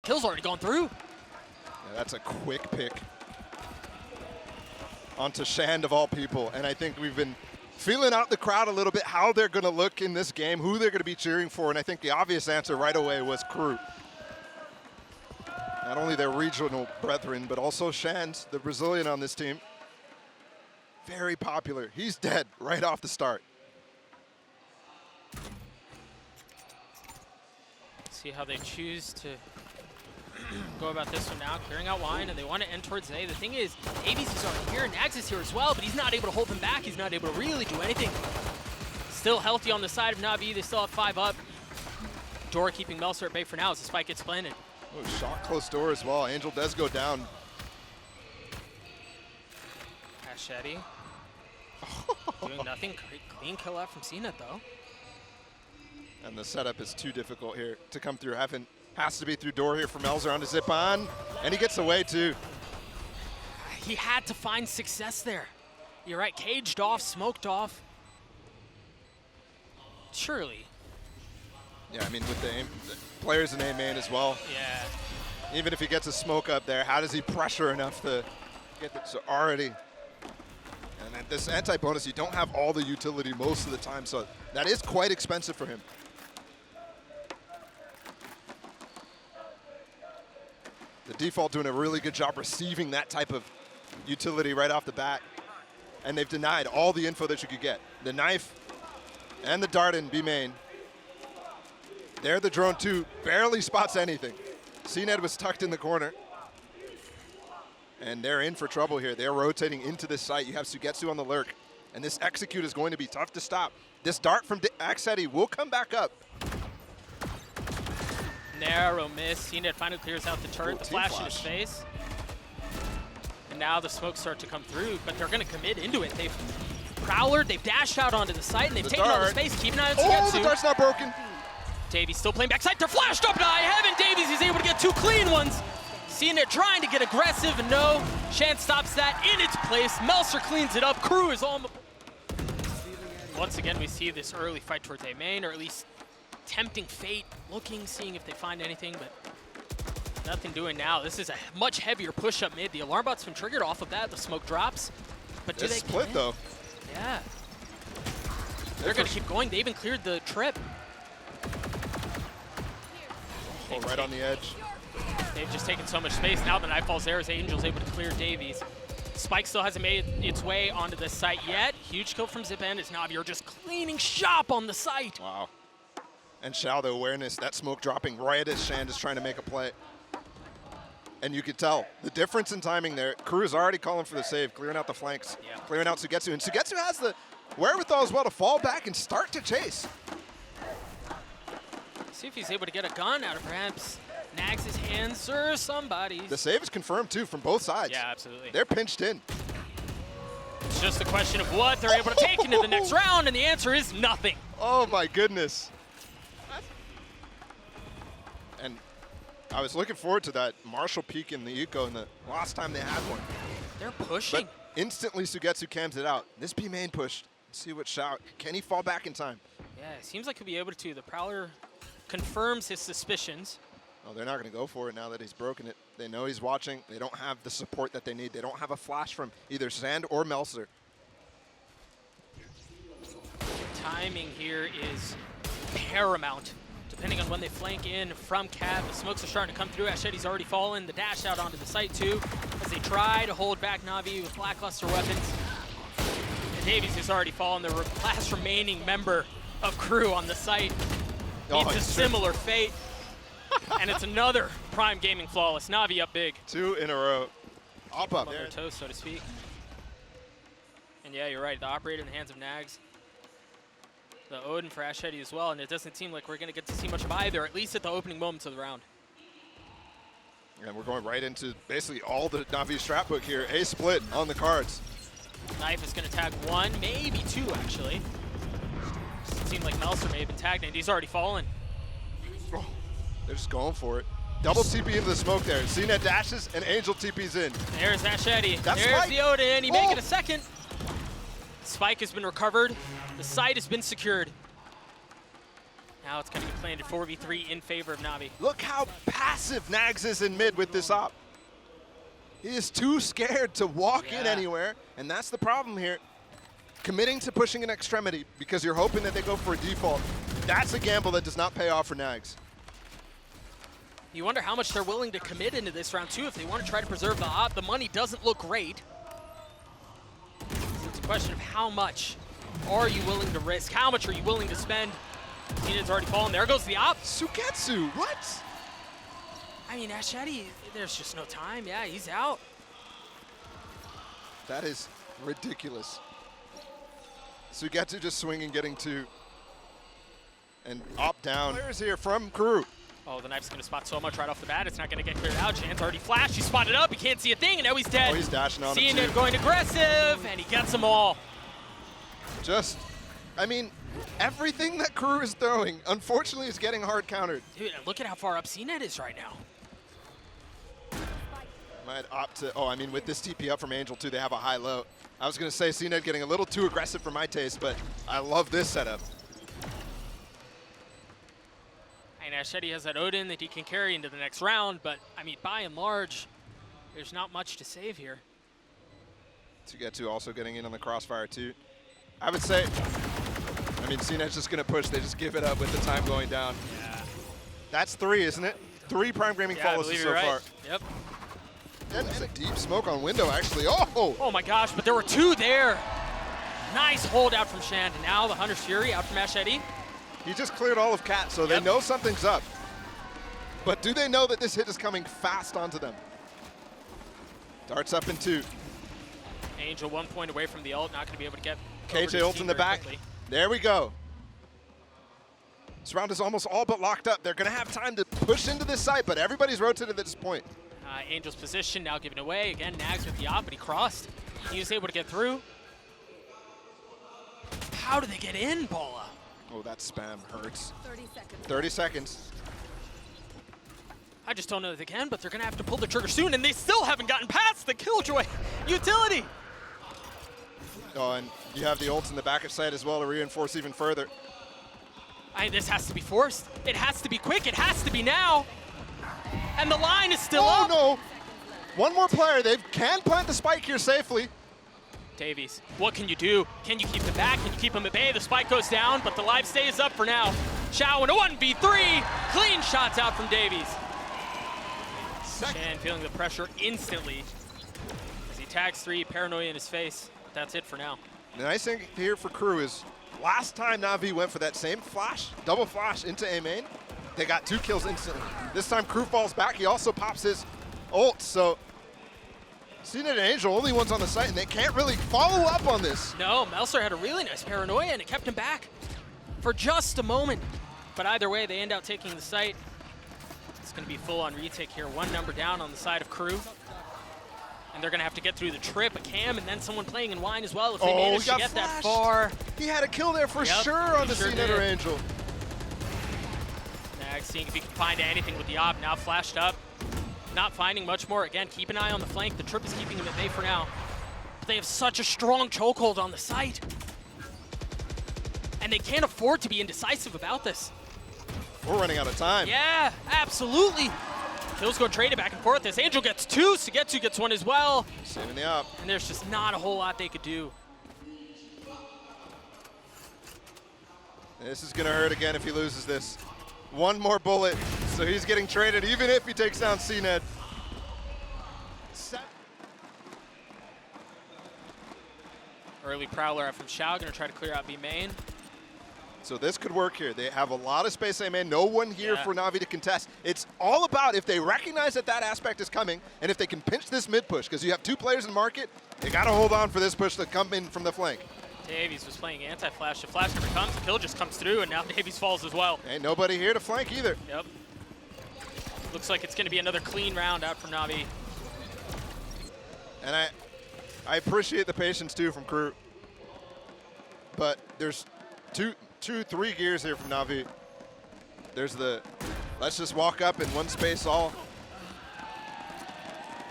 Kill's already gone through. Yeah, that's a quick pick onto Shand of all people. And I think we've been feeling out the crowd a little bit, how they're going to look in this game, who they're going to be cheering for. And I think the obvious answer right away was CRU. Not only their regional brethren, but also Shand, the Brazilian on this team. Very popular. He's dead right off the start. See how they choose to go about this one now, clearing out wine, and they want to end towards A. The thing is, Davies is already here, Nags is here as well, but he's not able to hold them back. He's not able to really do anything. Still healthy on the side of Navi. They still have 5 up. Door keeping Melser at bay for now as the spike gets planted. Oh, shot close door as well. Angel does go down. Machete. Doing nothing. Great clean kill out from CNET though. And the setup is too difficult here to come through. Has to be through door here for Melzer on to zip on. And he gets away too. He had to find success there. You're right, caged off, smoked off. Surely. Yeah, I mean with the players in A main as well. Yeah. Even if he gets a smoke up there, how does he pressure enough to get this already? And at this anti-bonus, you don't have all the utility most of the time, so that is quite expensive for him. The default doing a really good job receiving that type of utility right off the bat. And they've denied all the info that you could get. The knife and the dart in B main. There, the drone too, barely spots anything. CNED was tucked in the corner. And they're in for trouble here. They're rotating into this site. You have Sugetsu on the lurk. And this execute is going to be tough to stop. This dart from Axetti will come back up. Narrow miss. CNED finally clears out the turret. The flash in his face. And now the smokes start to come through, but they're going to commit into it. They've prowlered, they've dashed out onto the site, and they've taken all the space. Keep an eye on Sugetsu. Oh, the dart's not broken. Davies still playing backside. They're flashed up to high heaven. Davies is able to get 2 clean ones. CNED trying to get aggressive, and no. Shan stops that in its place. Melser cleans it up. CRU is on the... Once again, we see this early fight towards A main, or at least tempting fate, looking, seeing if they find anything, but nothing doing now. This is a much heavier push up mid. The alarm bot's been triggered off of that. The smoke drops, but do they split though? Yeah. They're going to keep going. They even cleared the trip. Oh, right on the edge. They've just taken so much space. Now the knife falls there as Angel's able to clear Davies. Spike still hasn't made its way onto this site yet. Huge kill from Zip End as Navi are just cleaning shop on the site. Wow. And Shao, the awareness, that smoke dropping right as Shand is trying to make a play. And you could tell the difference in timing there. CRU is already calling for the save, clearing out the flanks, clearing out Sugetsu. And Sugetsu has the wherewithal as well to fall back and start to chase. See if he's able to get a gun out of perhaps Nags' hands or somebody's. The save is confirmed too from both sides. Yeah, absolutely. They're pinched in. It's just a question of what they're able to take into the next round, and the answer is nothing. Oh my goodness. And I was looking forward to that Marshall peek in the eco in the last time they had one. They're pushing. But instantly Sugetsu cams it out. This B main push. Let's see what Shout. Can he fall back in time? Yeah, it seems like he'll be able to. The Prowler confirms his suspicions. Oh, they're not going to go for it now that he's broken it. They know he's watching. They don't have the support that they need. They don't have a flash from either Sand or Melser. Timing here is paramount. Depending on when they flank in from Cav, the smokes are starting to come through. Ashetti's already fallen. The dash out onto the site too, as they try to hold back Navi with lackluster weapons. And Davies has already fallen, the last remaining member of CRU on the site. Meets a similar fate. And it's another Prime Gaming flawless. Navi up big. 2 in a row. Up on their toes, so to speak. And yeah, you're right. The operator in the hands of Nags. The Odin for Ashetti as well, and it doesn't seem like we're going to get to see much of either, at least at the opening moments of the round. And we're going right into basically all the Navi strap book here. A split on the cards. Knife is going to tag 1, maybe 2 actually. It seemed like Melser may have been tagged, and he's already fallen. Oh, they're just going for it. Double TP into the smoke there. CNET dashes and Angel TP's in. There's Ashetti. That's There's Spike. the Odin. He make it a second. Spike has been recovered. The site has been secured. Now it's going to be planted 4v3 in favor of Navi. Look how passive Nags is in mid with this op. He is too scared to walk in anywhere, and that's the problem here. Committing to pushing an extremity because you're hoping that they go for a default, that's a gamble that does not pay off for Nags. You wonder how much they're willing to commit into this round too if they want to try to preserve the op. The money doesn't look great. So it's a question of how much are you willing to risk? How much are you willing to spend? Zenit's already fallen. There goes the op. Sugetsu, what? I mean, Ashedi, there's just no time. Yeah, he's out. That is ridiculous. Sugetsu just swinging, getting two. And op down. Players here from CRU. Oh, the knife's going to spot so much right off the bat. It's not going to get cleared out. Chance already flashed. He spotted up. He can't see a thing, and now he's dead. Oh, he's dashing on him, Zenit going aggressive, and he gets them all. Just, I mean, everything that CRU is throwing, unfortunately, is getting hard countered. Dude, look at how far up Zenit is right now. Might opt to, oh, I mean, with this TP up from Angel, too, they have a high-low. I was going to say Zenit getting a little too aggressive for my taste, but I love this setup. And Ashedi has that Odin that he can carry into the next round, but, I mean, by and large, there's not much to save here. Sugetsu also getting in on the crossfire, too. I would say, I mean, Zenit's just going to push. They just give it up with the time going down. Yeah. That's 3, isn't it? 3 Prime Gaming follows so far. Yep. And a deep smoke on window, actually. Oh! Oh my gosh, but there were 2 there. Nice holdout from Shand, and now the Hunter's Fury out from Ashedi. He just cleared all of Cat, so they know something's up. But do they know that this hit is coming fast onto them? Darts up in 2. Angel 1 point away from the ult, not going to be able to get KJ ult in the back. Quickly. There we go. This round is almost all but locked up. They're going to have time to push into this site, but everybody's rotated at this point. Angel's position now given away. Again, Nags with the op, but he crossed. He was able to get through. How do they get in, Paula? Oh, that spam hurts. 30 seconds. 30 seconds. I just don't know if they can, but they're going to have to pull the trigger soon, and they still haven't gotten past the Killjoy utility. Oh, and you have the ults in the back of site as well to reinforce even further. This has to be forced. It has to be quick. It has to be now. And the line is still up. Oh, no. One more player. They can plant the spike here safely. Davies, what can you do? Can you keep them back? Can you keep them at bay? The spike goes down, but the live stays up for now. Xiao in a 1v3. Clean shots out from Davies. Shan feeling the pressure instantly as he tags 3, paranoia in his face. But that's it for now. The nice thing here for CRU is last time Navi went for that same flash, double flash into A main, they got 2 kills instantly. This time CRU falls back. He also pops his ult, so Zenit and Angel, only ones on the site, and they can't really follow up on this. No, Melser had a really nice paranoia, and it kept him back for just a moment. But either way, they end up taking the site. It's going to be full-on retake here. 1 number down on the side of CRU. And they're going to have to get through the trip, a cam, and then someone playing in wine as well if they manage to get that far. He had a kill there for sure on the Zenit or Angel. Nags seeing if he can find anything with the op, now flashed up. Not finding much more. Again, keep an eye on the flank. The trip is keeping him at bay for now. But they have such a strong chokehold on the site. And they can't afford to be indecisive about this. We're running out of time. Yeah, absolutely. Kills go traded back and forth. This Angel gets 2, Sugetsu gets 1 as well. Saving the op. And there's just not a whole lot they could do. This is going to hurt again if he loses this. 1 more bullet, so he's getting traded even if he takes down CNED. Early Prowler out from Xiao, going to try to clear out B main. So this could work here. They have a lot of space A main, no one here for Navi to contest. It's all about if they recognize that that aspect is coming and if they can pinch this mid push, because you have 2 players in market, they got to hold on for this push to come in from the flank. Davies was playing anti-flash. The flash never comes, the kill just comes through, and now Davies falls as well. Ain't nobody here to flank either. Yep. Looks like it's going to be another clean round out from Navi. And I appreciate the patience too from CRU. But there's 3 gears here from Navi. There's the let's just walk up in one space all.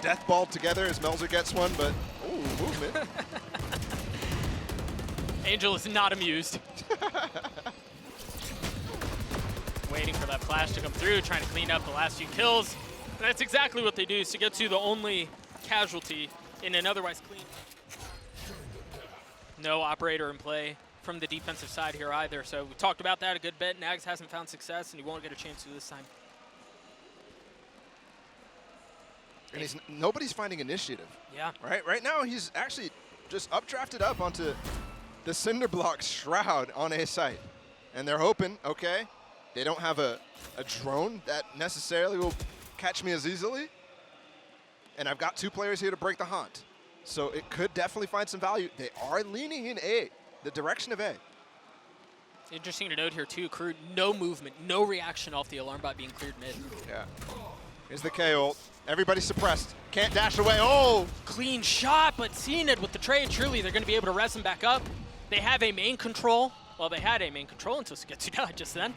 Death ball together as Melzer gets one, but ooh, movement. Angel is not amused. waiting for that flash to come through, trying to clean up the last few kills. And that's exactly what they do. So get to the only casualty in an otherwise clean. No operator in play from the defensive side here either. So we talked about that a good bit. Nags hasn't found success, and he won't get a chance to this time. And nobody's finding initiative. Yeah. Right now, he's actually just updrafted up onto the cinder block shroud on A site. And they're hoping, okay, they don't have a drone that necessarily will catch me as easily. And I've got 2 players here to break the haunt. So it could definitely find some value. They are leaning in A, the direction of A. Interesting to note here, too, CRU, no movement, no reaction off the alarm bot being cleared mid. Yeah. Here's the K ult. Everybody suppressed. Can't dash away. Oh! Clean shot, but seeing it with the trade, truly they're going to be able to res him back up. They have a main control. Well, they had a main control until Sugetsu died just then.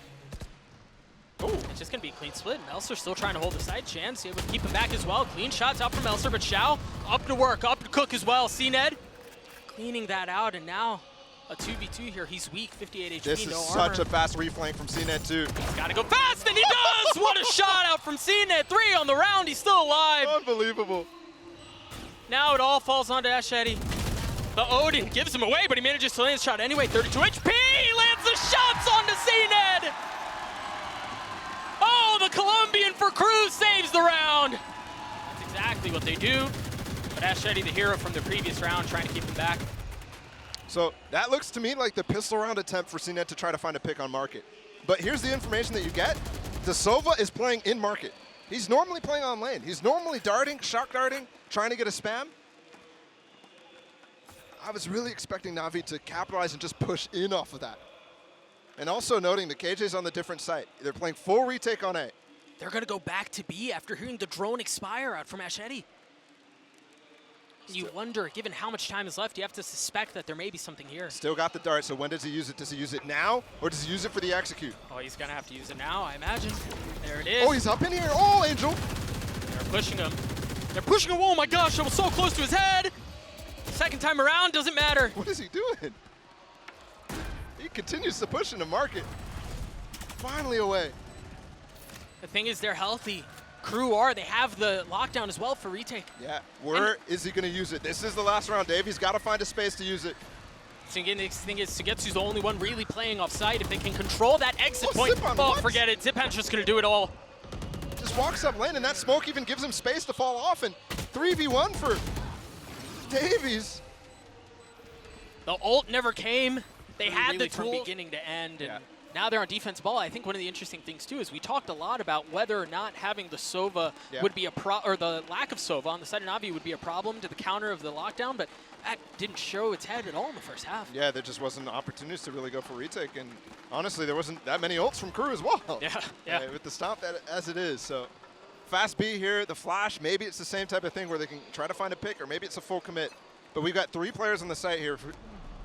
Ooh. It's just going to be a clean split. Melser still trying to hold the side chance. Able to keep him back as well. Clean shots out from Melser, but Xiao up to work, up to cook as well. CNED cleaning that out, and now a 2v2 here. He's weak, 58 HP, This is no such armor. a fast reflank from CNED too. He's got to go fast, and he does! What a shot out from CNED. 3 on the round, he's still alive. Unbelievable. Now it all falls onto Ashedi. The Odin gives him away, but he manages to land the shot anyway. 32 HP, he lands the shots onto CNED. Oh, the Colombian for CRU saves the round. That's exactly what they do. But Ashedi, the hero from the previous round, trying to keep him back. So that looks to me like the pistol round attempt for CNED to try to find a pick on market. But here's the information that you get. DeSova is playing in market. He's normally playing on lane. He's normally darting, shock darting, trying to get a spam. I was really expecting Navi to capitalize and just push in off of that. And also noting the KJ's on the different site. They're playing full retake on A. They're going to go back to B after hearing the drone expire out from Ashedi. You wonder, given how much time is left, you have to suspect that there may be something here. Still got the dart, so when does he use it? Does he use it now, or does he use it for the execute? Oh, he's going to have to use it now, I imagine. There it is. Oh, he's up in here. Oh, Angel. They're pushing him. They're pushing him. Oh my gosh, I was so close to his head. Second time around, doesn't matter. What is he doing? He continues to push into market. Finally away. The thing is, they're healthy. CRU are. They have the lockdown as well for retake. Yeah, where is he going to use it? This is the last round, Dave. He's got to find a space to use it. So again, the thing is, Sugetsu's the only one really playing off site. If they can control that exit point, Zipan, oh, what? forget it. Zipan's just going to do it all. Just walks up lane, and that smoke even gives him space to fall off. And 3v1 for Davies. The ult never came. They had really the tool from beginning to end, and Yeah. now they're on defense ball. I think one of the interesting things too is we talked a lot about whether or not having the Sova would be a or the lack of Sova on the side of Navi would be a problem to the counter of the lockdown, but that didn't show its head at all in the first half. Yeah, there just wasn't opportunities to really go for retake, and honestly, there wasn't that many ults from CRU as well. Yeah. With the stomp as it is, so fast B here, the flash. Maybe it's the same type of thing where they can try to find a pick, or maybe it's a full commit. But we've got 3 players on the site here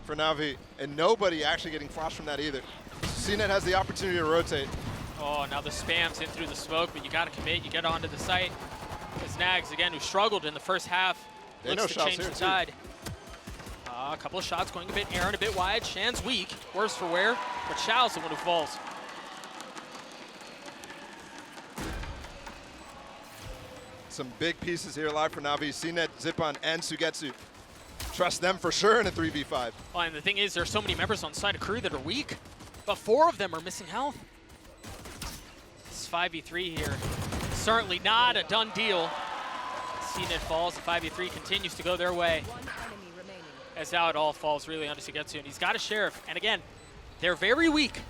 for Navi, and nobody actually getting flash from that either. CNET has the opportunity to rotate. Oh, now the spam's in through the smoke, but you got to commit. You get onto the site. As Nags, again, who struggled in the first half, They looks know to Xiao's change here the too. tide. A couple of shots going a bit Aaron, a bit wide. Shan's weak, worse for wear, but Xiao's the one who falls. Some big pieces here live for Navi. CNET, Zipan, and Sugetsu. Trust them for sure in a 3v5. Oh, and the thing is, there's so many members on side of CRU that are weak, but 4 of them are missing health. This 5v3 here, certainly not a done deal. CNET falls, the 5v3 continues to go their way. As now it all falls really onto Sugetsu, and he's got a Sheriff. And again, they're very weak.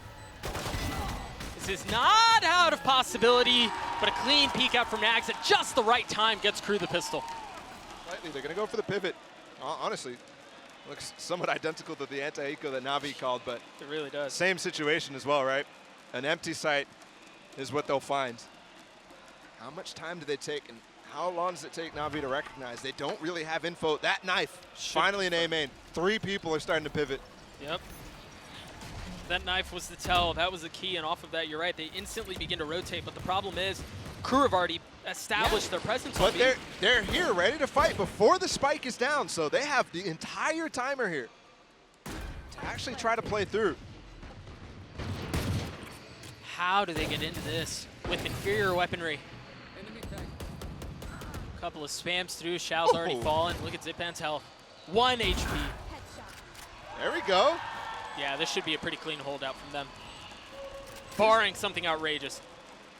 This is not out of possibility, but a clean peek out from Nags at just the right time gets CRU the pistol. Slightly, they're going to go for the pivot. Honestly, looks somewhat identical to the anti-eco that Navi called, but It really does. same situation as well, right? An empty site is what they'll find. How much time do they take, and how long does it take Navi to recognize? They don't really have info. That knife, finally an A main. 3 people are starting to pivot. Yep. That knife was the tell. That was the key, and off of that, you're right. They instantly begin to rotate, but the problem is CRU have already established their presence. But they're here, ready to fight before the spike is down, so they have the entire timer here to actually try to play through. How do they get into this with inferior weaponry? A couple of spams through. Xiao's already fallen. Look at Zipan's health. 1 HP. There we go. Yeah, this should be a pretty clean holdout from them. Barring something outrageous.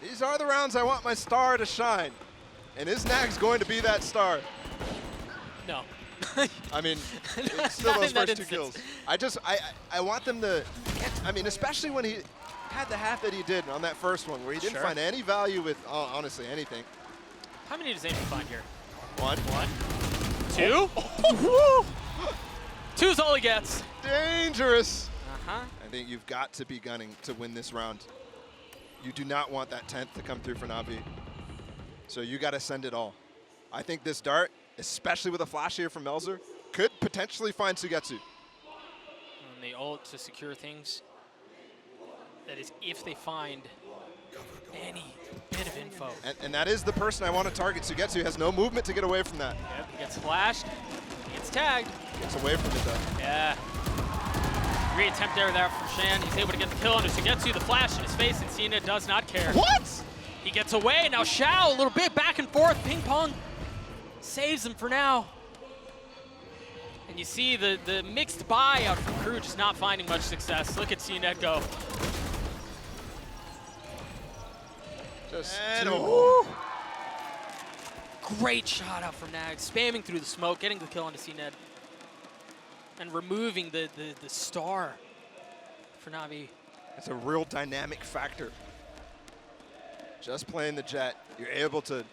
These are the rounds I want my star to shine. And is Nags going to be that star? No. I mean, it's still those first 2 kills. I want them to get, I mean, especially when he had the half that he did on that first one, where he didn't find any value with, honestly, anything. How many does Angel find here? 1. 2? Oh. 2's all he gets. Dangerous. Uh-huh. I think you've got to be gunning to win this round. You do not want that 10th to come through for Navi. So you got to send it all. I think this dart, especially with a flash here from Melzer, could potentially find Sugetsu. And they ult to secure things. That is if they find any bit of info. And that is the person I want to target. Sugetsu has no movement to get away from that. Yep, he gets flashed. He gets tagged. Gets away from it though. Yeah. Great attempt there from Shan. He's able to get the kill onto Sugetsu. The flash in his face, and Cena does not care. What? He gets away. Now Xiao, a little bit back and forth. Ping pong saves him for now. And you see the mixed buy out from CRU just not finding much success. Look at CNET go. Just Great shot out from Nags, spamming through the smoke, getting the kill onto CNET. And removing the star for Navi. It's a real dynamic factor. Just playing the jet, you're able to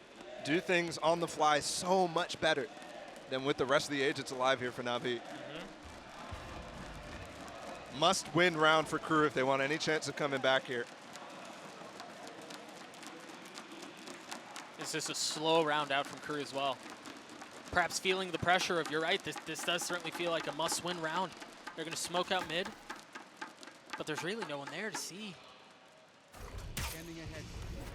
do things on the fly so much better than with the rest of the agents alive here for Navi. Must win round for CRU if they want any chance of coming back here. It's just a slow round out from CRU as well. Perhaps feeling the pressure of, you're right, this does certainly feel like a must-win round. They're going to smoke out mid, but there's really no one there to see. Standing ahead.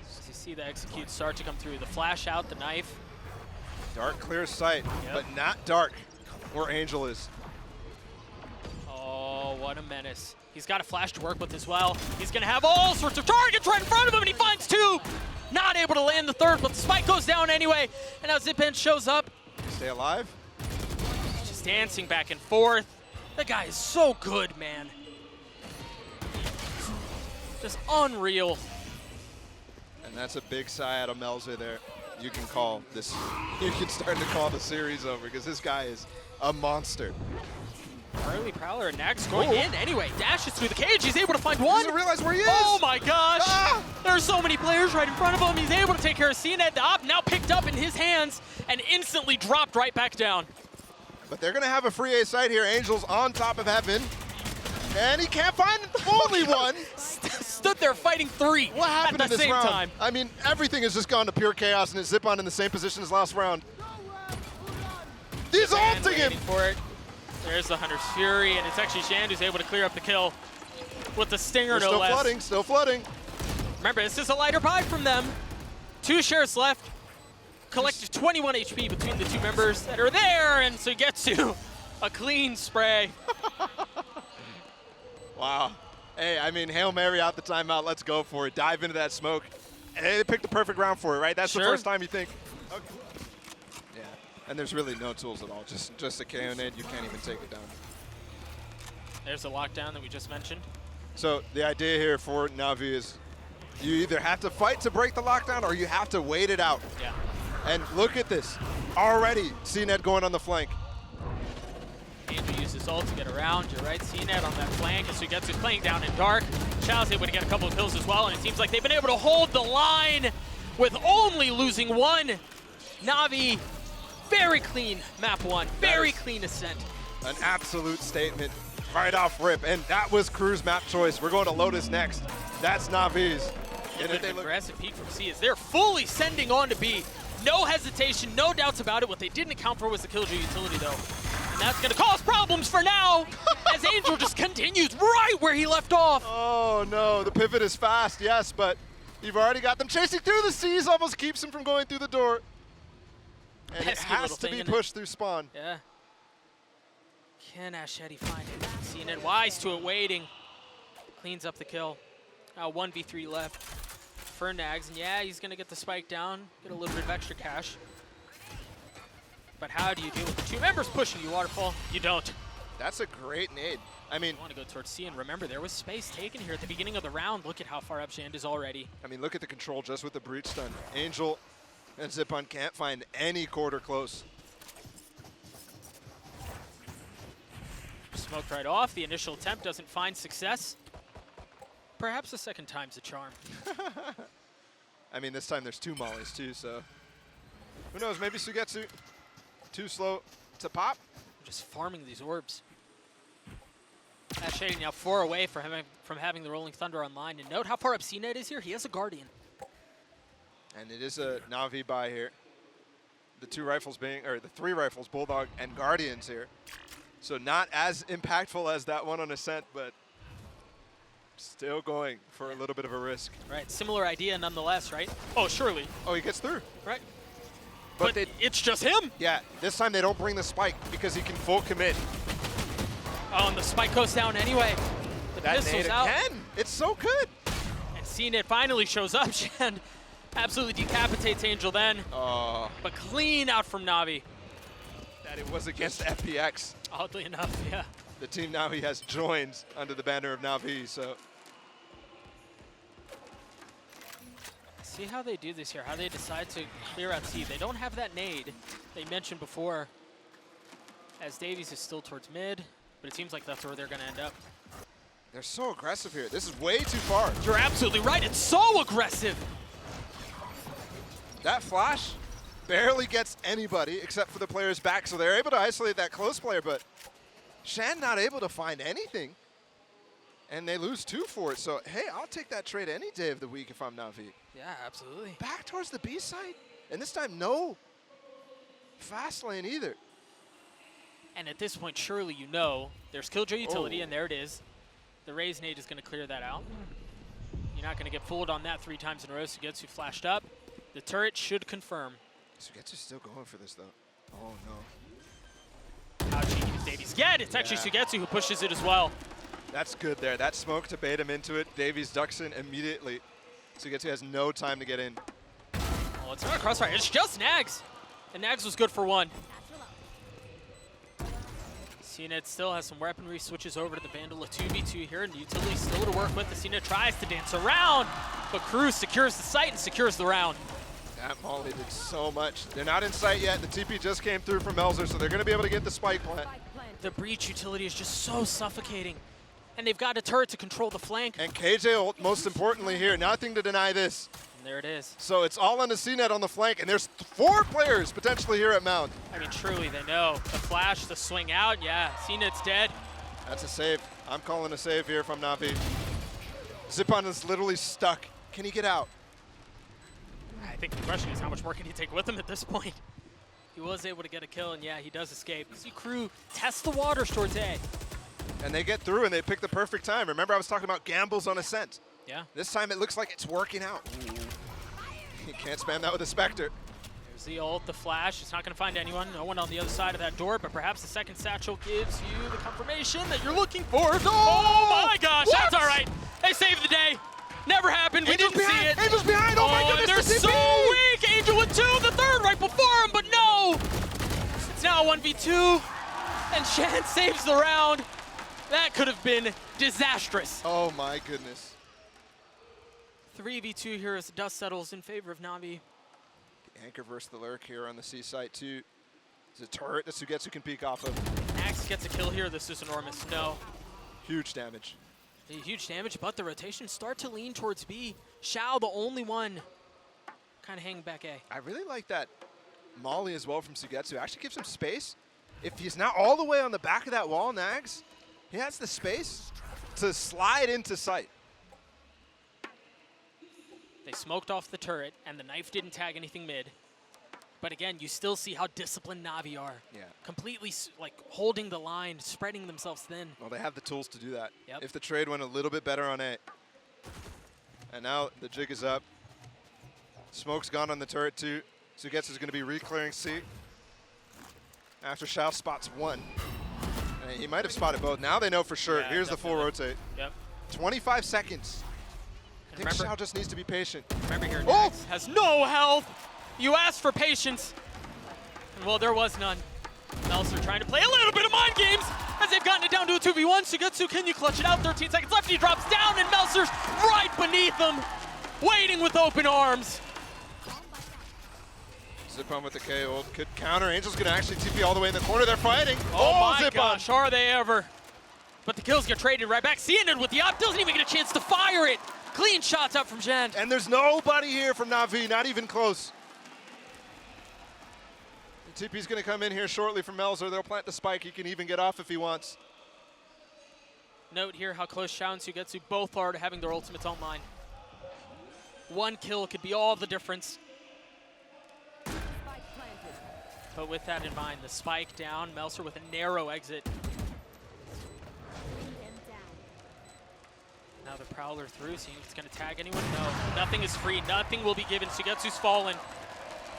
So you see the execute start to come through. The flash out, the knife. Dark clear sight, but not dark where Angel is. Oh, what a menace. He's got a flash to work with as well. He's going to have all sorts of targets right in front of him, and he finds 2. Not able to land the 3rd, but the spike goes down anyway. And now Zipan shows up. Stay alive. Just dancing back and forth. That guy is so good, man. Just unreal. And that's a big sigh out of Melzer there. You can call this, you can start to call the series over because this guy is a monster. Early Prowler and Nags going in anyway. Dashes through the cage. He's able to find 1. Doesn't realize where he is. Oh my gosh. Ah! There's so many players right in front of him. He's able to take care of CNET. The op now picked up in his hands and instantly dropped right back down. But they're going to have a free A site here. Angel's on top of Heaven. And he can't find only 1. Stood there fighting 3 What happened at the in this same round? time. I mean, everything has just gone to pure chaos, and it's Zip-On in the same position as last round. He's And ulting him! waiting for it. There's the Hunter's Fury, and it's actually Shan who's able to clear up the kill with the Stinger, They're no still less. flooding, still flooding. Remember, this is a lighter buy from them. 2 shares left. Collective 21 HP between the 2 members that are there, and so gets to a clean spray. Wow. Hey, I mean, Hail Mary out the timeout. Let's go for it. Dive into that smoke. And they picked the perfect round for it, right? That's the first time you think, okay. Yeah, and there's really no tools at all. Just a KO nade. You can't even take it down. There's the lockdown that we just mentioned. So the idea here for Navi is you either have to fight to break the lockdown or you have to wait it out. Yeah. And look at this. Already, CNET going on the flank. Andrew uses ult to get around. You're right, CNET on that flank. And Sugetsu's playing down in dark. Xiao's able to get a couple of kills as well, and it seems like they've been able to hold the line with only losing 1. Navi, very clean map 1. Very clean ascent. An absolute statement right off rip. And that was CRU's map choice. We're going to Lotus next. That's Navi's. And an aggressive peek from C as they're fully sending on to B. No hesitation, no doubts about it. What they didn't account for was the Killjoy utility, though. And that's going to cause problems for now as Angel just continues right where he left off. Oh, no. The pivot is fast, yes, but you've already got them chasing through the seas. Almost keeps him from going through the door. And it has to be pushed through spawn. Yeah. Can Ashetti find it? CNET wise to it, waiting. Cleans up the kill. 1v3 left for Nags, and yeah, he's gonna get the spike down, get a little bit of extra cash. But how do you deal with the two members pushing you, Waterfall? You don't. That's a great nade. I mean, You want to go towards C, and remember, there was space taken here at the beginning of the round. Look at how far up Shand is already. look at the control just with the breach stun. Angel and Zipon can't find any quarter close. Smoked right off. The initial attempt doesn't find success. Perhaps the second time's a charm. I mean, this time there's 2 mollies too, so who knows? Maybe Sugetsu too slow to pop. Just farming these orbs. That Shady now 4 away from having the Rolling Thunder online. And note how far up CNET is here. He has a Guardian. And it is a Navi buy here. The 2 rifles being, or the 3 rifles, Bulldog and Guardians here. So not as impactful as that one on Ascent, but still going for a little bit of a risk. Right, similar idea nonetheless, right? Oh, surely. Oh, he gets through. Right. But But it's just him. Yeah, this time they don't bring the spike because he can full commit. Oh, and the spike goes down anyway. The That pistol's nade out. again. It's so good. And CNET finally shows up. Shand absolutely decapitates Angel then. Oh, But clean out from Navi. that it was against FPX. Oddly enough, yeah. The team now he has joined under the banner of Navi, so. See how they do this here, how they decide to clear out C. They don't have that nade they mentioned before, as Davies is still towards mid, but it seems like that's where they're going to end up. They're so aggressive here. This is way too far. You're absolutely right. It's so aggressive. That flash barely gets anybody except for the player's back, so they're able to isolate that close player, but Shan not able to find anything. And they lose 2 for it, so hey, I'll take that trade any day of the week if I'm Navi. Yeah, absolutely. Back towards the B side, and this time no fast lane either. And at this point, surely you know there's Killjoy utility, Oh. and there it is. The Raze nade is going to clear that out. You're not going to get fooled on that 3 times in a row. Sugetsu flashed up. The turret should confirm. Sugetsu's still going for this, though. Oh, no. How cheeky does Davies get? It's actually Yeah. Sugetsu who pushes it as well. That's good there. That smoke to bait him into it. Davies ducks in immediately. Sugetsu has no time to get in. Oh, it's not a crossfire. It's just Nags. And Nags was good for 1. CNET still has some weaponry, switches over to the Vandal, a 2v2 here, and the utility still to work with. The CNET tries to dance around, but CRU secures the site and secures the round. That Molly did so much. They're not in sight yet. The TP just came through from Melzer, so they're going to be able to get the spike plant. The breach utility is just so suffocating. And they've got a turret to control the flank. And KJ ult, most importantly here, nothing to deny this. And there it is. So it's all on the CNET on the flank, and there's 4 players potentially here at Mount. I mean, truly, they know. The flash, the swing out, yeah, CNET's dead. That's a save. I'm calling a save here from Navi. Zipon is literally stuck. Can he get out? I think the question is how much more can he take with him at this point? He was able to get a kill, and yeah, he does escape. See CRU test the waters towards A. And they get through, and they pick the perfect time. Remember I was talking about gambles on Ascent. Yeah. This time it looks like it's working out. You can't spam that with a Spectre. There's the ult, the flash. It's not going to find anyone. No one on the other side of that door, but perhaps the second satchel gives you the confirmation that you're looking for. Oh my gosh, What? that's all right. They saved the day. Never happened. We Angel's didn't see behind. it. Angel's behind. Oh my goodness, they're the so TP. weak. Angel with 2, the third right before him, but no. It's now a 1v2, and Shan saves the round. That could have been disastrous. Oh my goodness. 3v2 here as the dust settles in favor of Navi. Anchor versus the Lurk here on the C site too. It's a turret that Sugetsu can peek off of. Nax gets a kill here. This is enormous. No. Huge damage. Huge damage, but the rotations start to lean towards B. Shao, the only one, kind of hanging back A. I really like that Molly as well from Sugetsu. Actually gives him space. If he's not all the way on the back of that wall, Nags, he has the space to slide into sight. They smoked off the turret, and the knife didn't tag anything mid. But again, you still see how disciplined Navi are. Yeah. Completely like holding the line, spreading themselves thin. Well, they have the tools to do that. Yep. If the trade went a little bit better on A. And now the jig is up. Smoke's gone on the turret too. Sugetsu's going to be re-clearing C. After Shao spots 1. And he might have spotted both. Now they know for sure. Yeah, Here's the full definitely. rotate. Yep. 25 seconds. think Xiao just needs to be patient. Remember here, Oh! Nax has no health. You asked for patience. And well, there was none. Melser trying to play a little bit of mind games as they've gotten it down to a 2v1. Sugetsu, can you clutch it out? 13 seconds left. He drops down and Melser's right beneath him, waiting with open arms. Zip-on with the KO. Could counter. Angel's going to actually TP all the way in the corner. They're fighting. Oh my Zip-on. gosh, are they ever? But the kills get traded right back. CNN with the op doesn't even get a chance to fire it. Clean shots out from Jen. And there's nobody here from Navi, not even close. TP's going to come in here shortly from Melzer. They'll plant the spike. He can even get off if he wants. Note here how close Xiao and Sugetsu both are to having their ultimates online. One kill could be all the difference. But with that in mind, the spike down, Melser with a narrow exit. Now the Prowler through, seeing if it's going to tag anyone. No, nothing is free. Nothing will be given. Sugetsu's fallen.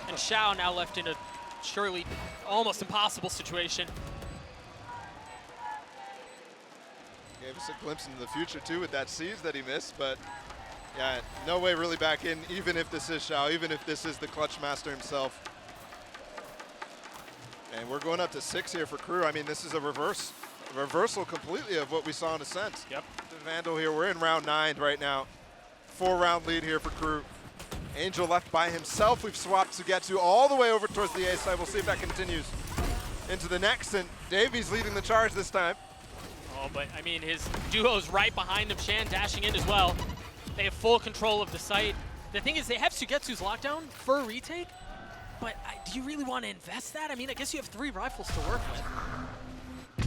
And Xiao now left in a surely almost impossible situation. Gave us a glimpse into the future, too, with that siege that he missed. But, yeah, no way really back in, even if this is Xiao, even if this is the clutch master himself. And we're going up to 6 here for CRU. I mean, this is a reversal completely of what we saw in Ascent. Yep. The Vandal here, we're in round 9 right now. 4-round lead here for CRU. Angel left by himself. We've swapped Sugetsu all the way over towards the A side. We'll see if that continues into the next. And Davies leading the charge this time. Oh, but I mean, his duo's right behind him. Shan dashing in as well. They have full control of the site. The thing is, they have Sugetsu's lockdown for a retake. But do you really want to invest that? I mean, I guess you have 3 rifles to work with.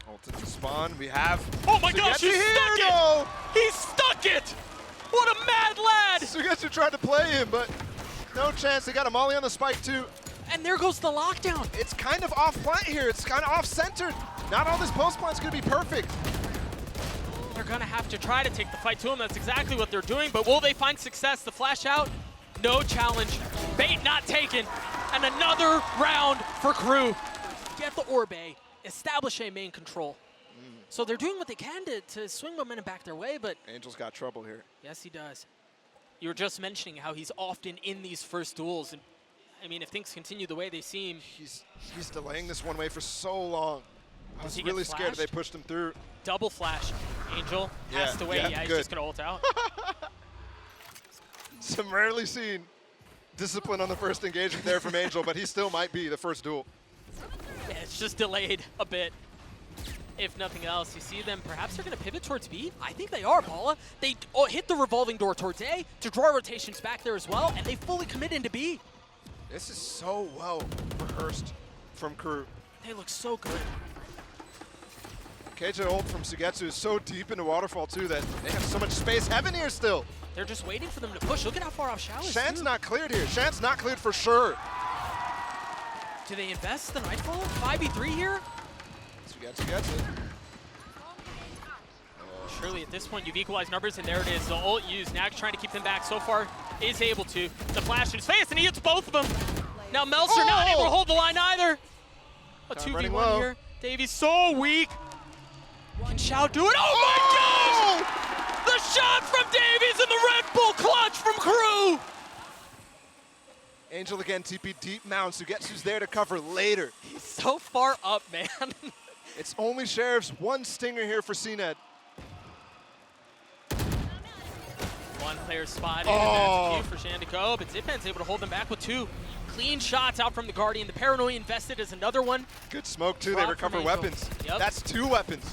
Ulted to spawn. We have. Oh my gosh, he here, stuck it! no! He stuck it! What a mad lad! Sugetsu tried to play him, but no chance. They got a molly on the spike too. And there goes the lockdown. It's kind of off plant here. It's kind of off centered. Not all this post plant's gonna be perfect. They're gonna have to try to take the fight to him. That's exactly what they're doing. But will they find success? The flash out, no challenge. Bait not taken. And another round for CRU. Get the Orbe, establish a main control. So they're doing what they can to swing momentum back their way, but Angel's got trouble here. yes, he does. You were just mentioning how he's often in these first duels. And I mean, if things continue the way they seem. He's delaying this one way for so long. I was really scared they pushed him through. Double flash. Angel has to wait. Yeah, he's just going to ult out. Some rarely seen discipline on the first engagement there from Angel, but he still might be the first duel. Yeah, it's just delayed a bit. If nothing else, you see them, perhaps they're going to pivot towards B. I think they are, Paula. They hit the revolving door towards A to draw rotations back there as well, and they fully commit into B. This is so well rehearsed from CRU. They look so good. KJ ult from Sugetsu is so deep into Waterfall too that they have so much space. Heaven here still. They're just waiting for them to push. Look at how far off Xiao is. Shan's not cleared here. Shan's not cleared for sure. Do they invest the Nightfall? 5v3 here? Sugetsu gets it. Surely at this point you've equalized numbers, and there it is. The ult used. Nax trying to keep them back so far is able to. The flash in his face, and he hits both of them. Now Melser not able to hold the line either. A 2v1 here. Davies so weak. Can Xiao do it? Oh my gosh! The shot from Davies and the Red Bull clutch from CRU! Angel again, TP deep mount. Sugetsu's there to cover later. He's so far up, man. It's only Sheriff's one stinger here for CNED. One player spotted, and that's a few for Shan to go, but Zipan's able to hold them back with 2 clean shots out from the Guardian. The Paranoia invested as another one. Good smoke too, they recover weapons. Yep. That's 2 weapons.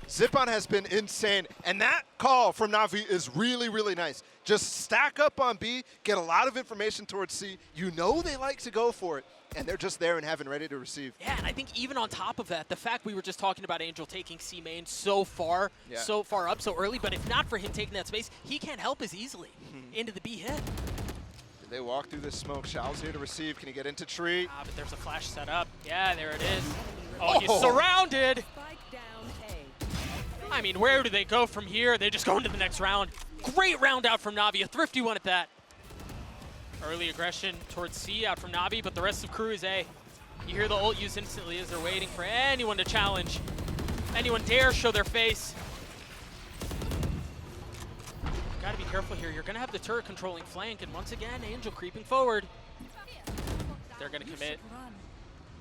Zip-on has been insane, and that call from Navi is really, really nice. Just stack up on B, get a lot of information towards C. You know they like to go for it, and they're just there in heaven, ready to receive. Yeah, and I think even on top of that, the fact we were just talking about Angel taking C main so far up, so early, but if not for him taking that space, he can't help as easily into the B hit. They walk through this smoke. Xiao's here to receive. Can he get into tree? Ah, but there's a flash set up. Yeah, there it is. Oh, he's surrounded. I mean, where do they go from here? They just go into the next round. Great round out from Navi, a thrifty one at that. Early aggression towards C out from Navi, but the rest of CRU is A. You hear the ult use instantly as they're waiting for anyone to challenge. Anyone dare show their face. careful here. You're going to have the turret controlling flank, and once again, Angel creeping forward. They're going to commit.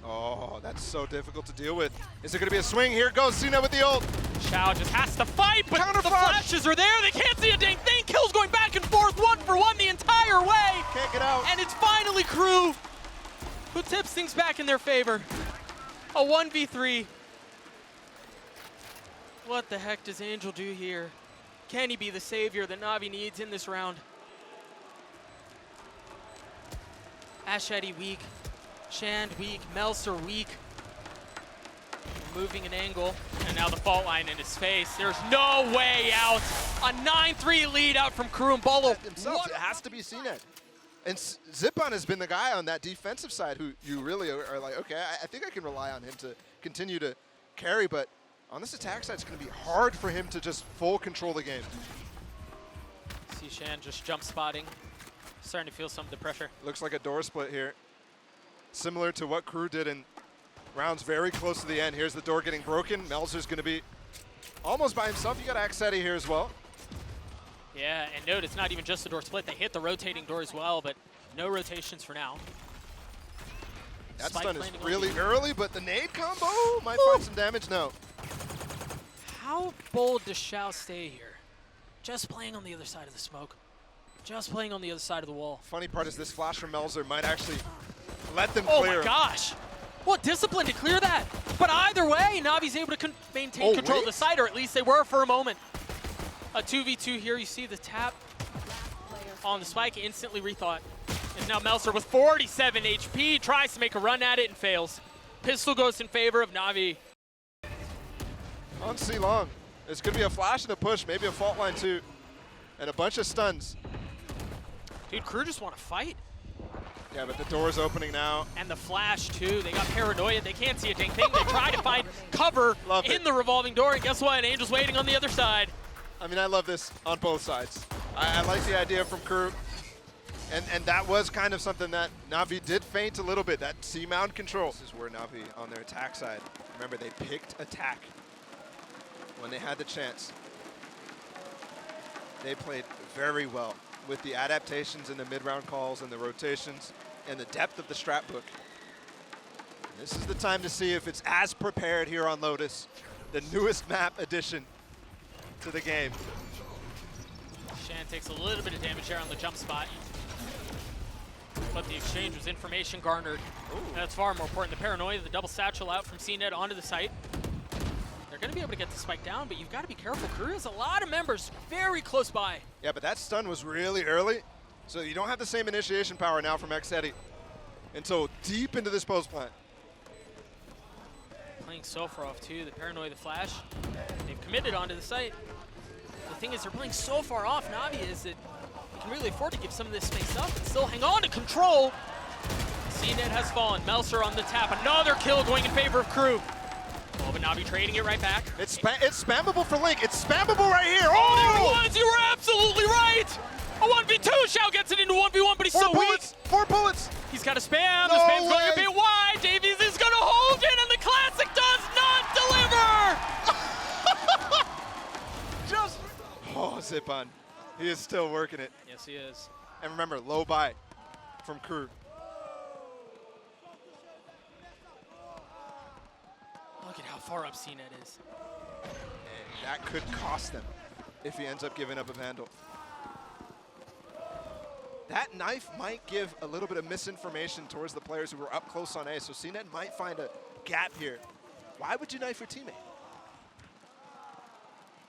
Oh, that's so difficult to deal with. Is there going to be a swing? Here goes Cena with the ult. Xiao just has to fight, but Counter the flash. flashes are there. They can't see a dang thing. Kills going back and forth, 1-for-1 the entire way. Can't get out. And it's finally CRU who tips things back in their favor. A 1v3. What the heck does Angel do here? Can he be the savior that Navi needs in this round? Ashadi weak, Shand weak, Melser weak. Moving an angle, and now the fault line in his face. There's no way out. A 9-3 lead out from CRU and Bolo. Himself, it has to be CNET. And Zipan has been the guy on that defensive side who you really are like, okay, I think I can rely on him to continue to carry, but on this attack side, it's going to be hard for him to just full control the game. See Shan just jump spotting, starting to feel some of the pressure. Looks like a door split here. Similar to what CRU did in rounds very close to the end. Here's the door getting broken. Melzer's going to be almost by himself. You got Axetti here as well. Yeah, and note it's not even just the door split. They hit the rotating door as well, but no rotations for now. That Spike stun is landing on really B. early, but the nade combo might find some damage. No. How bold does Xiao stay here? Just playing on the other side of the smoke. Just playing on the other side of the wall. Funny part is this flash from Melzer might actually let them Oh clear. my gosh. What discipline to clear that. But either way, Navi's able to maintain control of the side, or at least they were for a moment. A 2v2 here, you see the tap on the spike, instantly rethought. And now Melzer with 47 HP, tries to make a run at it and fails. Pistol goes in favor of Navi. On C long. There's going to be a flash and a push, maybe a fault line too, and a bunch of stuns. Dude, CRU just want to fight. Yeah, but the door's opening now. And the flash too, they got paranoia, they can't see a dang thing. They try to find cover in the revolving door, and guess what? Angel's waiting on the other side. I mean, I love this on both sides. I like the idea from CRU. And that was kind of something that Navi did feint a little bit, that C-mount control. This is where Navi, on their attack side, remember they picked attack when they had the chance. They played very well with the adaptations and the mid-round calls and the rotations and the depth of the strat book. And this is the time to see if it's as prepared here on Lotus, the newest map addition to the game. Shan takes a little bit of damage here on the jump spot. But the exchange was information garnered. That's far more important. The paranoia, the double satchel out from CNET onto the site. They're going to be able to get the spike down, but you've got to be careful. CRU has a lot of members very close by. Yeah, but that stun was really early, so you don't have the same initiation power now from Axetti until deep into this post plant. Playing so far off too, the paranoia, the flash. They've committed onto the site. The thing is, they're playing so far off, Navi, is that they can really afford to give some of this space up and still hang on to control. CNET has fallen. Melser on the tap. Another kill going in favor of CRU. Oh, but Navi trading it right back. It's spammable for Link. It's spammable right here. Oh, there it was. You were absolutely right. A 1v2. Xiao gets it into 1v1, but he's so weak. 4 bullets. He's got a spam. No The spam's way. going a bit wide. Davies is going to hold it, and the Classic does not deliver. Just. Oh, Zipan. He is still working it. Yes, he is. And remember, low buy from CRU. Look at how far up CNET is. And that could cost them if he ends up giving up a Vandal. That knife might give a little bit of misinformation towards the players who were up close on A, so CNET might find a gap here. Why would you knife your teammate?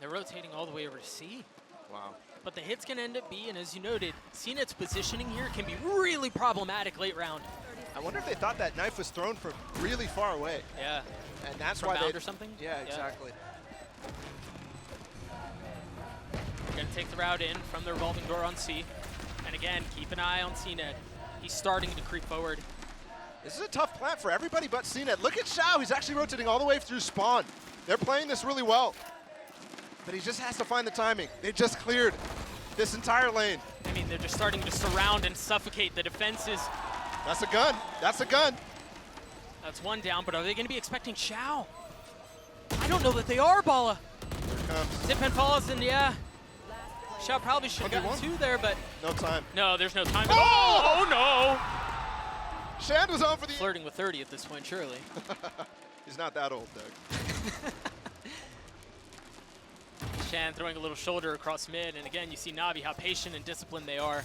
They're rotating all the way over to C. Wow. But the hits can end up B, and as you noted, CNET's positioning here can be really problematic late round. I wonder if they thought that knife was thrown from really far away. Yeah. And that's From why bound they... or something? Yeah, exactly. They're going to take the route in from the revolving door on C. And again, keep an eye on CNET. He's starting to creep forward. This is a tough plant for everybody but CNET. Look at Xiao. He's actually rotating all the way through spawn. They're playing this really well. But he just has to find the timing. They just cleared this entire lane. I mean, they're just starting to surround and suffocate the defenses. That's a gun. That's a gun. That's one down, but are they going to be expecting Xiao? I don't know that they are, Bala. Here it comes. Zip and falls, and yeah. Shao probably should have gotten 2 there, but No time. no, there's no time at all. Oh no! Shand was on for the... Flirting with 30 at this point, surely. He's not that old, Doug. Shan throwing a little shoulder across mid, and again, you see Navi, how patient and disciplined they are.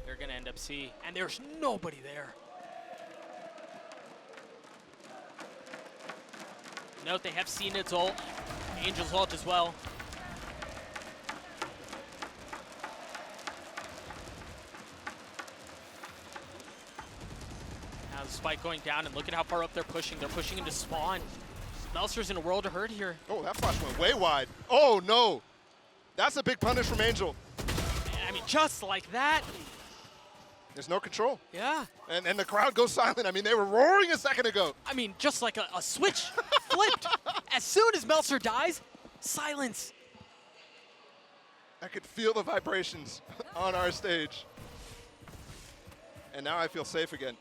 They're gonna end up C, and there's nobody there. Note they have seen its ult, Angel's ult as well. Now the spike going down, and look at how far up they're pushing. They're pushing into spawn. Melser's in a world of hurt here. Oh, that flash went way wide. Oh, no. That's a big punish from Angel. I mean, just like that. There's no control. Yeah. And the crowd goes silent. I mean, they were roaring a second ago. I mean, just like a switch flipped. As soon as Melser dies, silence. I could feel the vibrations on our stage. And now I feel safe again.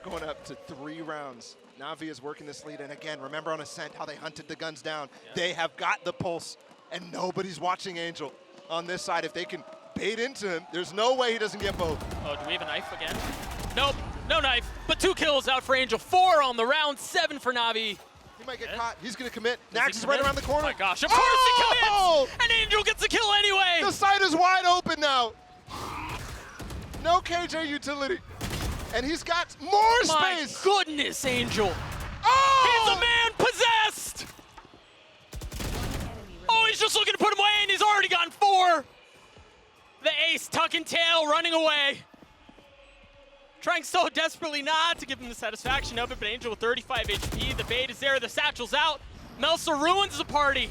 We're going up to 3 rounds. Navi is working this lead. And again, remember on Ascent how they hunted the guns down. Yeah. They have got the pulse, and nobody's watching Angel on this side. If they can bait into him, there's no way he doesn't get both. Oh, do we have a knife again? Nope, no knife, but 2 kills out for Angel. 4 on the round, 7 for Navi. He might get caught. He's going to commit. Nax is right around the corner. Oh my gosh, of course he commits! And Angel gets a kill anyway! The site is wide open now. No KJ utility. And he's got more space. My goodness, Angel. Oh! He's a man possessed! Oh, he's just looking to put him away, and he's already gotten 4. The ace tucking tail, running away. Trying so desperately not to give him the satisfaction of it, but Angel with 35 HP. The bait is there, the satchel's out. Melser ruins the party.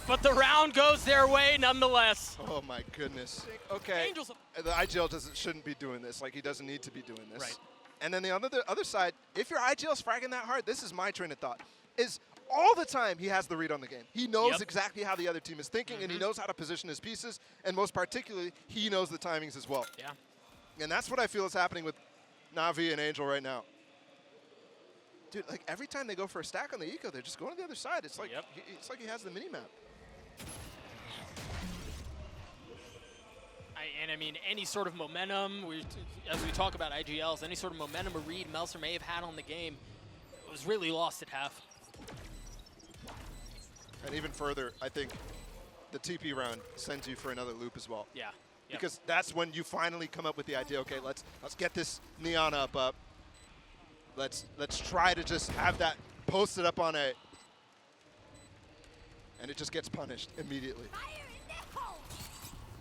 But the round goes their way nonetheless. Oh my goodness. Okay, Angel's the IGL shouldn't be doing this. Like, he doesn't need to be doing this. Right. And then the other side, if your IGL's fragging that hard, this is my train of thought, is all the time he has the read on the game. He knows exactly how the other team is thinking, and he knows how to position his pieces, and most particularly, he knows the timings as well. Yeah. And that's what I feel is happening with Navi and Angel right now. Dude, like every time they go for a stack on the eco, they're just going to the other side. It's like it's like he has the mini-map. I mean, any sort of momentum, as we talk about IGLs, any sort of momentum or read Melser may have had on the game was really lost at half. And even further, I think the TP round sends you for another loop as well. Yeah. Yep. Because that's when you finally come up with the idea, okay, let's get this Neon up. Let's try to just have that posted up on A. And it just gets punished immediately.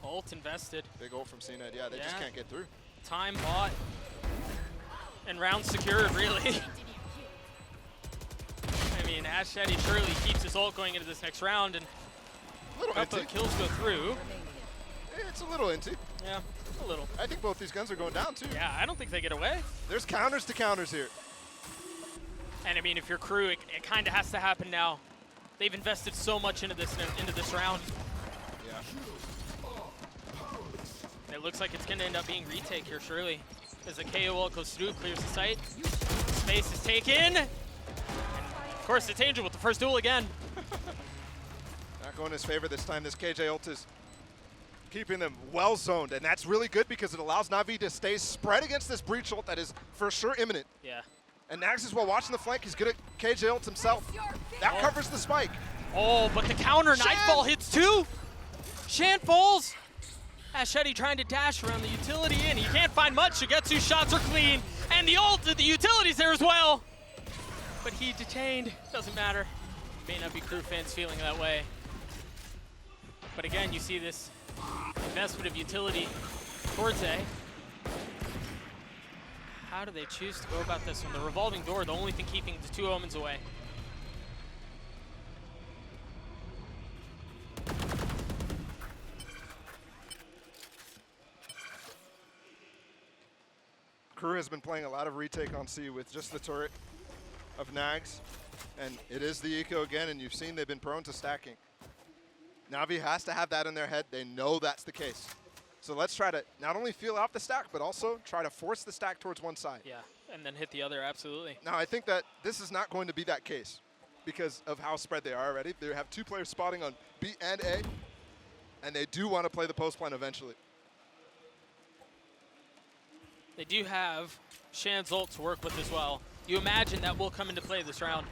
Ult invested. Big ult from CNED. Yeah, they just can't get through. Time bought. And round secured, really. I mean, Ashedi surely keeps his ult going into this next round, and a couple of kills go through. It's a little inty. Yeah, a little. I think both these guns are going down, too. Yeah, I don't think they get away. There's counters to counters here. And I mean, if you're CRU, it kind of has to happen now. They've invested so much into this round. Yeah. And it looks like it's going to end up being retake here, surely. As the KO ult goes through, clears the site. Space is taken. And of course, it's Angel with the first duel again. Not going in his favor this time. This KJ ult is keeping them well zoned, and that's really good because it allows Navi to stay spread against this breach ult that is for sure imminent. Yeah. And Nax is while watching the flank. He's good at KJ ult himself. That covers the spike. Oh, but the counter Nightfall hits too. Shan falls. Ashedi trying to dash around the utility, and he can't find much. Shigetsu's shots are clean, and the ult, the utility's there as well. But he detained. Doesn't matter. May not be CRU fans feeling that way. But again, you see this investment of utility towards A. How do they choose to go about this one? The revolving door, the only thing keeping the 2 omens away. CRU has been playing a lot of retake on C with just the turret of Nags, and it is the eco again, and you've seen they've been prone to stacking. Navi has to have that in their head. They know that's the case. So let's try to not only feel out the stack, but also try to force the stack towards one side. Yeah, And then hit the other, absolutely. Now, I think that this is not going to be that case because of how spread they are already. They have 2 players spotting on B and A, and they do want to play the post plan eventually. They do have Shan's ult to work with as well. You imagine that will come into play this round.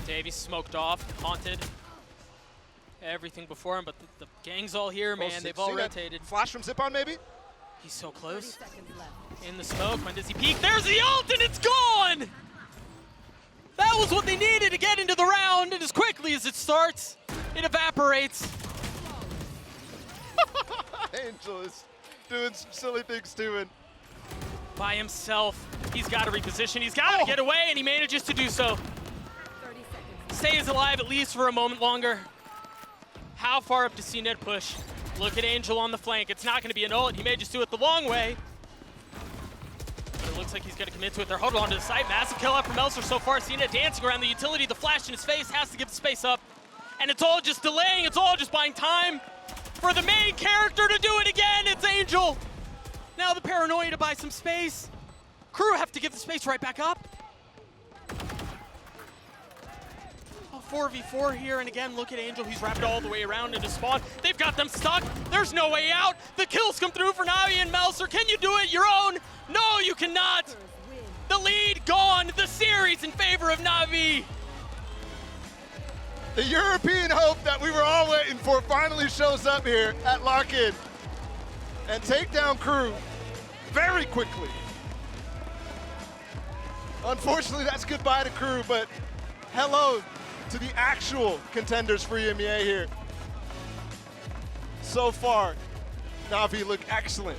Davies smoked off, haunted. Everything before him, but the gang's all here, man. They've all rotated. Flash from Zip on, maybe? He's so close. In the smoke, when does he peek? There's the ult, and it's gone! That was what they needed to get into the round, and as quickly as it starts, it evaporates. Angel is doing some silly things too, and By himself, he's got to reposition. He's got to get away, and he manages to do so. Stays alive at least for a moment longer. How far up does CNED push? Look at Angel on the flank. It's not going to be an ult. He may just do it the long way. But it looks like he's going to commit to it. They're huddled onto the site. Massive kill out from Melser so far. CNED dancing around the utility. The flash in his face has to give the space up. And it's all just delaying. It's all just buying time for the main character to do it again. It's Angel. Now the paranoia to buy some space. CRU have to give the space right back up. 4v4 here, and again, look at Angel. He's wrapped all the way around into spawn. They've got them stuck. There's no way out. The kills come through for Navi and Melser. Can you do it your own? No, you cannot. The lead gone. The series in favor of Navi. the European hope that we were all waiting for finally shows up here at lock-in and take down CRU very quickly. Unfortunately, that's goodbye to CRU, but hello to the actual contenders for EMEA here. So far, Navi look excellent.